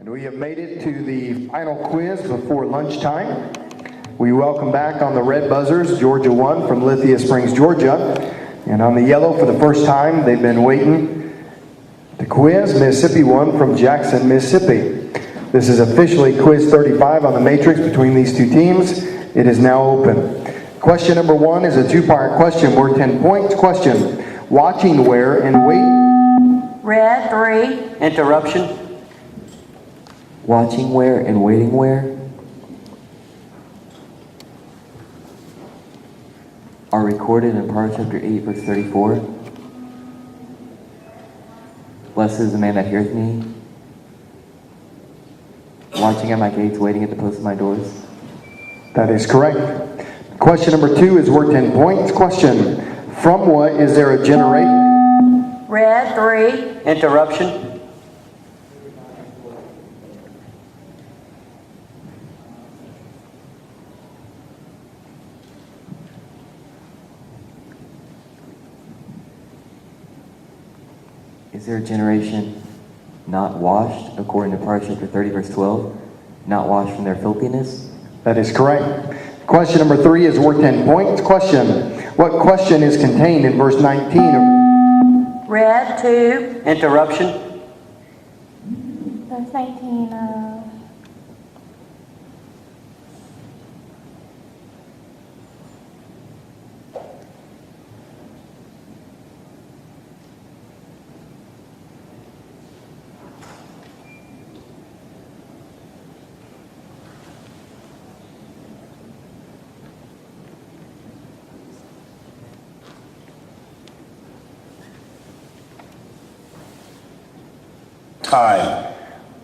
And we have made it to the final quiz before lunchtime. We welcome back on the red buzzers, Georgia 1 from Lithia Springs, Georgia. And on the yellow for the first time, they've been waiting to quiz, Mississippi 1 from Jackson, Mississippi. This is officially quiz 35 on the matrix between these two teams. It is now open. Question number 1 is a two-part question worth 10 points. Question, watching where and wait. Red 3. Interruption. Watching where and waiting where are recorded in Proverbs chapter 8, verse 34. Blessed is the man that heareth me, watching at my gates, waiting at the posts of my doors. That is correct. Question number 2 is worth 10 points. Question, from what is there a generation? Red 3. Interruption. Is there a generation not washed, according to Proverbs chapter 30, verse 12, not washed from their filthiness? That is correct. Question number 3 is worth 10 points. Question, what question is contained in verse 19 of Red 2. Interruption. Verse 19 Time.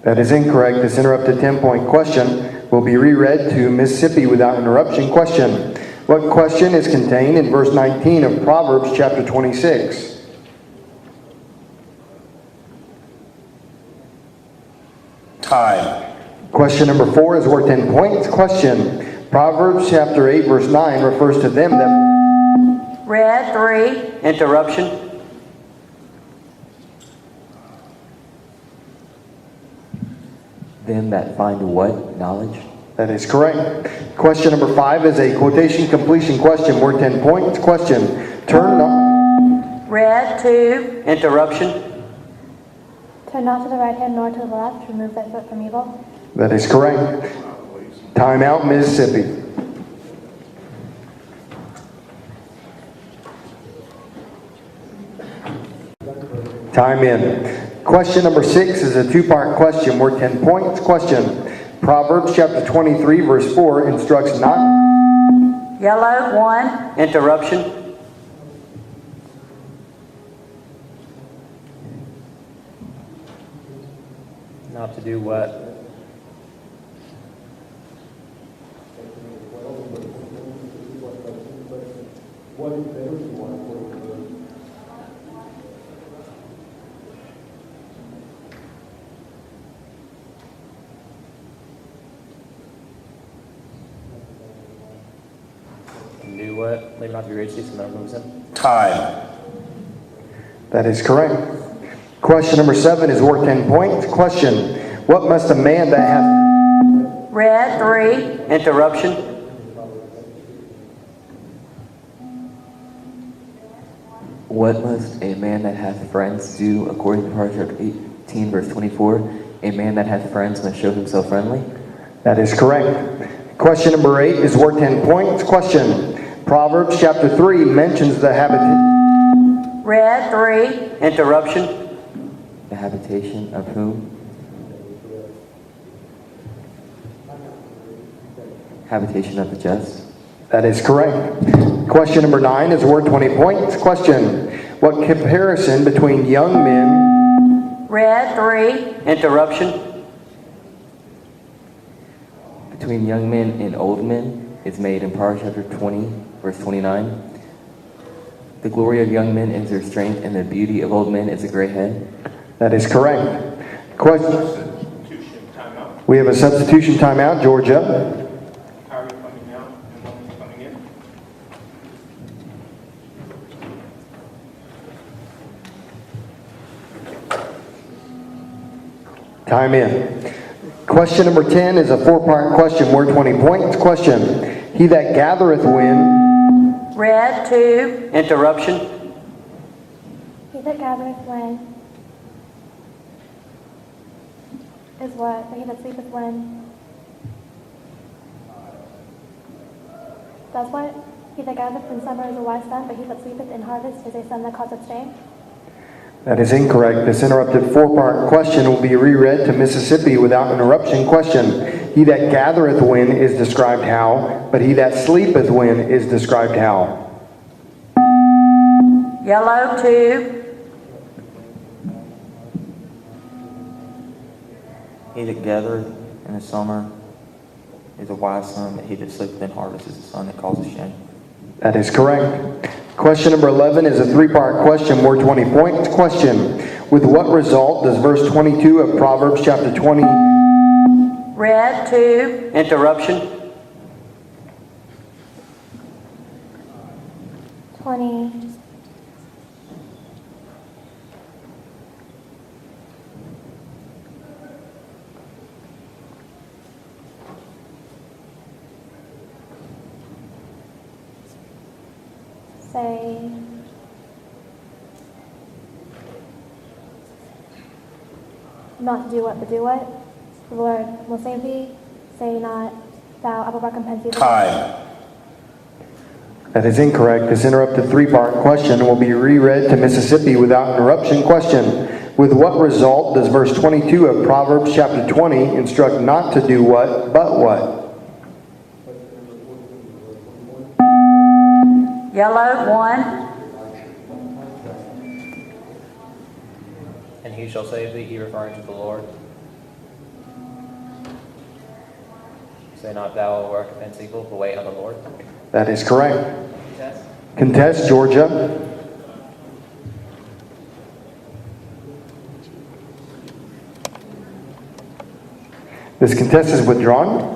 That is incorrect. This interrupted 10-point question will be reread to Mississippi without interruption. Question, what question is contained in verse 19 of Proverbs chapter 26? Time. Question number 4 is worth 10 points. Question, Proverbs chapter 8 verse 9 refers to them that... Red 3. Interruption. Them that find what? Knowledge? That is correct. Question number 5 is a quotation completion question worth 10 points. Question, turn not... Red 2. Interruption. Turn not to the right hand nor to the left. Remove thy foot from evil. That is correct. Timeout, Mississippi. Time in. Question number 6 is a two-part question worth 10 points. Question, Proverbs chapter 23 verse 4 instructs not... Yellow 1. Interruption. Not to do what? Do what? Labor not to be rich, cease from not moves him. Time. That is correct. Question number 7 is worth 10 points. Question, what must a man that hath... Red 3. Interruption. What must a man that hath friends do, according to Proverbs chapter 18, verse 24? A man that hath friends must show himself friendly? That is correct. Question number 8 is worth 10 points. Question, Proverbs chapter 3 mentions the habitation... Red 3. Interruption. The habitation of whom? Habitation of the just? That is correct. Question number 9 is worth 20 points. Question, what comparison between young men... Red 3. Interruption. Between young men and old men is made in Proverbs chapter 20, verse 29. The glory of young men is their strength, and the beauty of old men is a gray head. That is correct. Question. We have a substitution timeout, Georgia. How are you coming out and when are you coming in? Time in. Question number 10 is a four-part question, worth 20 points. Question, he that gathereth wind, Red 2, Interruption. He that gathereth when is what? But he that sleepeth when does what? He that gathereth in summer is a wise son, but he that sleepeth in harvest is a son that causeth shame. that is incorrect. This interrupted four-part question will be reread to Mississippi without interruption. Question, he that gathereth wind is described how, but he that sleepeth when is described how. Yellow 2, He that gathereth in the summer is a wise son, but he that sleepeth in harvest is a son that causes shame. That is correct. Question number 11 is a three-part question, worth 20 points. Question, with what result does verse 22 of Proverbs chapter 20 Red 2, Interruption. 20. Say, not to do what, but do what? The Lord will save thee. Say not, thou, I will recompense thee. Time. That is incorrect. This interrupted three-part question will be reread to Mississippi without interruption. Question, with what result does verse 22 of Proverbs chapter 20 instruct not to do what, but what? Yellow 1, And he shall save thee, he referring to the Lord. Say not thou will recompense evil, but wait on the Lord. That is correct. Yes. Contest, Georgia. This contest is withdrawn.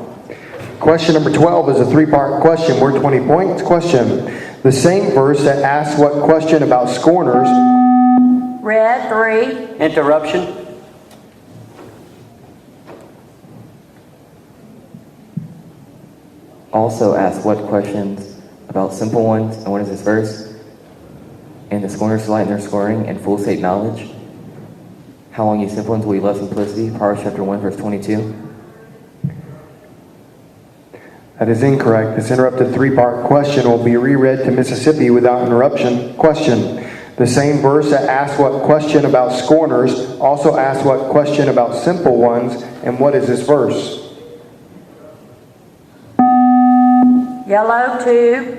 Question number 12 is a three-part question, worth 20 points. Question, the same verse that asks what question about scorners Red 3, Interruption. Also ask what questions about simple ones, and what is this verse? And the scorners delight in their scoring, and fools hate knowledge. How long, ye simple ones, will ye love simplicity? Proverbs chapter 1, verse 22. That is incorrect. This interrupted three-part question will be reread to Mississippi without interruption. Question, the same verse that asks what question about scorners also asks what question about simple ones, and what is this verse? Yellow 2,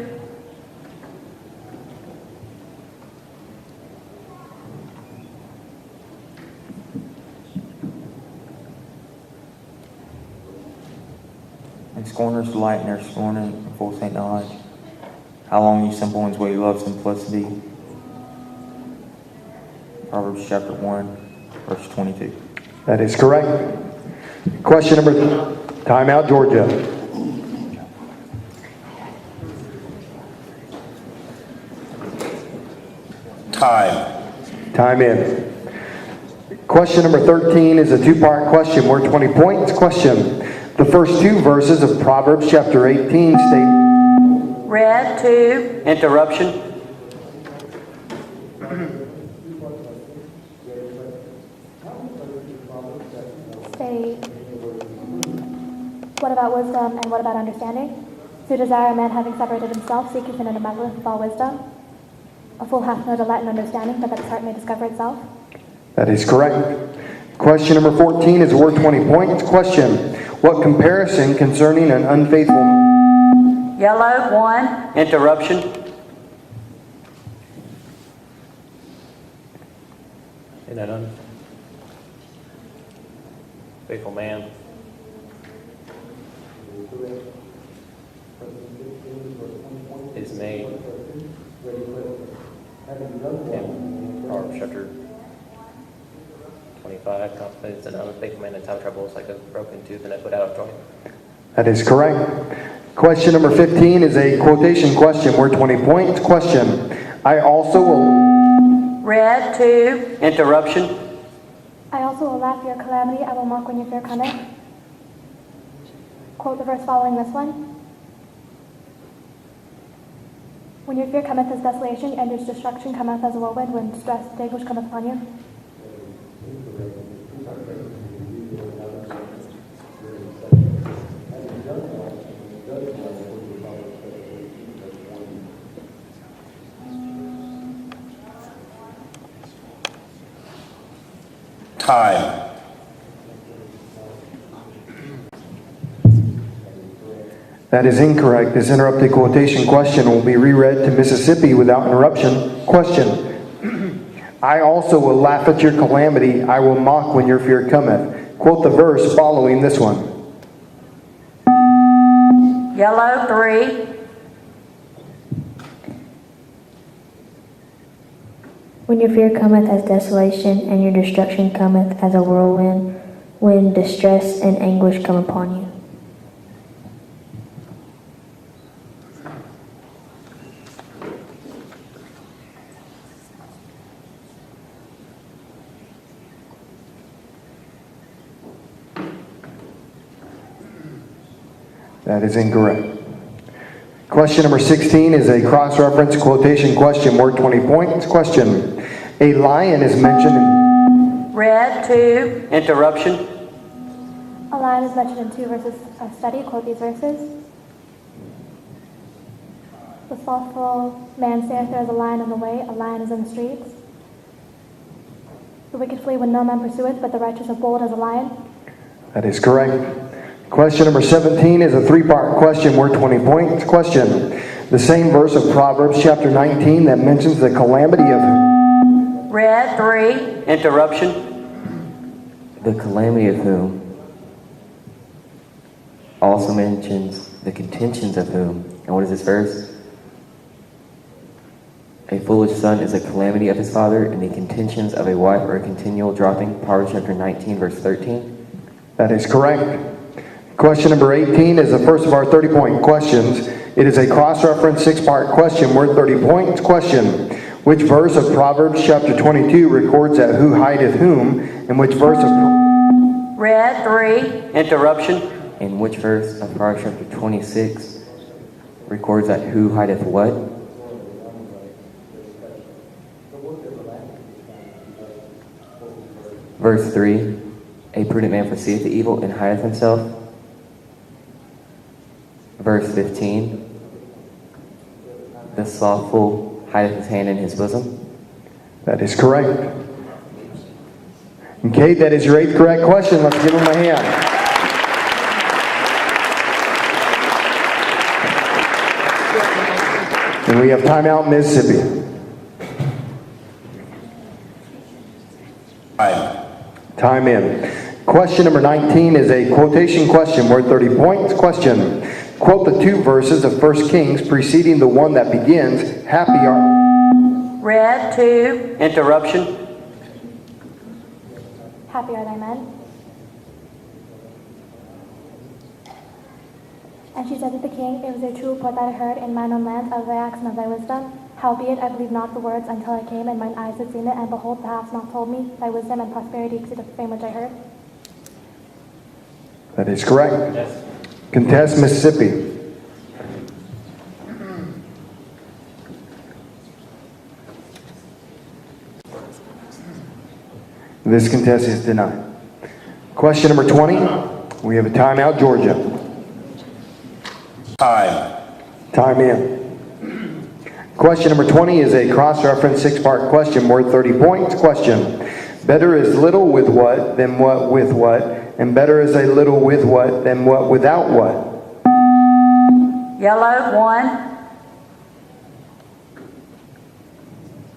And scorners delight in their scorning, and fools hate knowledge. How long, ye simple ones, will ye love simplicity? Proverbs chapter 1, verse 22. That is correct. Question number, timeout, Georgia. Time. Time in. Question number 13 is a two-part question, worth 20 points. Question, the first two verses of Proverbs chapter 18 state, Red 2, Interruption. say, what about wisdom and what about understanding? To desire a man having separated himself, seeketh in an amendment with all wisdom. A fool hath no delight in understanding, but that his heart may discover itself. that is correct. Question number 14 is worth 20 points. Question, what comparison concerning an unfaithful Yellow 1, Interruption. And an unfaithful man. Is made. In Proverbs chapter 25, confidence and unfaithful man in time of trouble is like a broken tooth and a foot out of joint. That is correct. Question number 15 is a quotation question worth 20 points. Question, I also will, Red 2, Interruption. I also will laugh at your calamity, I will mock when your fear cometh. quote the verse following this one. When your fear cometh as desolation, and your destruction cometh as a whirlwind, when distress and anguish cometh upon you. Time. That is incorrect. This interrupted quotation question will be reread to Mississippi without interruption. Question. I also will laugh at your calamity. I will mock when your fear cometh. Quote the verse following this one. Yellow, 3. When your fear cometh as desolation, and your destruction cometh as a whirlwind, when distress and anguish come upon you. That is incorrect. Question number 16 is a cross-reference quotation question, worth 20 points. Question. A lion is mentioned in... Red, 2. Interruption. A lion is mentioned in 2 verses of study. Quote these verses. The slothful man saith, there is a lion in the way, a lion is in the streets. The wicked flee when no man pursueth, but the righteous are bold as a lion. That is correct. Question number 17 is a 3-part question, worth 20 points. Question. The same verse of Proverbs chapter 19 that mentions the calamity of... Red, 3. Interruption. The calamity of whom also mentions the contentions of whom. And what is this verse? A foolish son is a calamity of his father, and the contentions of a wife are a continual dropping. Proverbs chapter 19, verse 13. That is correct. Question number 18 is the first of our 30-point questions. It is a cross-reference 6-part question worth 30 points. Question. Which verse of Proverbs chapter 22 records that who hideth whom, and which verse of... Red, 3. Interruption. And which verse of Proverbs chapter 26 records that who hideth what? Verse 3. A prudent man foreseeth the evil and hideth himself. Verse 15. The slothful hideth his hand in his bosom. That is correct. Okay, that is your 8th correct question. Let's give him a hand. And we have timeout, Mississippi. Time. Time in. Question number 19 is a quotation question worth 30 points. Question. Quote the 2 verses of 1 Kings preceding the one that begins, happy are... Red, 2. Interruption. Happy are thy men. And she said to the king, it was a true report that I heard in mine own land of thy acts and of thy wisdom. Howbeit I believed not the words until I came, and mine eyes had seen it, and behold, thou hast not told me thy wisdom and prosperity exceedeth the fame which I heard. That is correct. Yes. Contest, Mississippi. This contest is denied. Question number 20. We have a timeout, Georgia. Time. Time in. Question number 20 is a cross-reference 6-part question worth 30 points. Question. Better is little with what than what with what, and better is a little with what than what without what. Yellow, 1.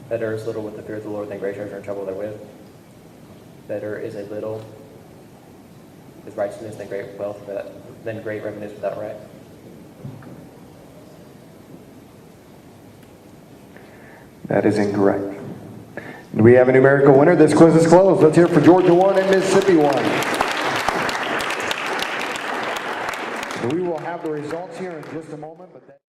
Better is little with the fear of the Lord than great treasure and trouble therewith. Better is a little with righteousness than great wealth, than great revenues without right. That is incorrect. Do we have a numerical winner? This quiz is closed. Let's hear it for Georgia 1 and Mississippi 1. We will have the results here in just a moment. But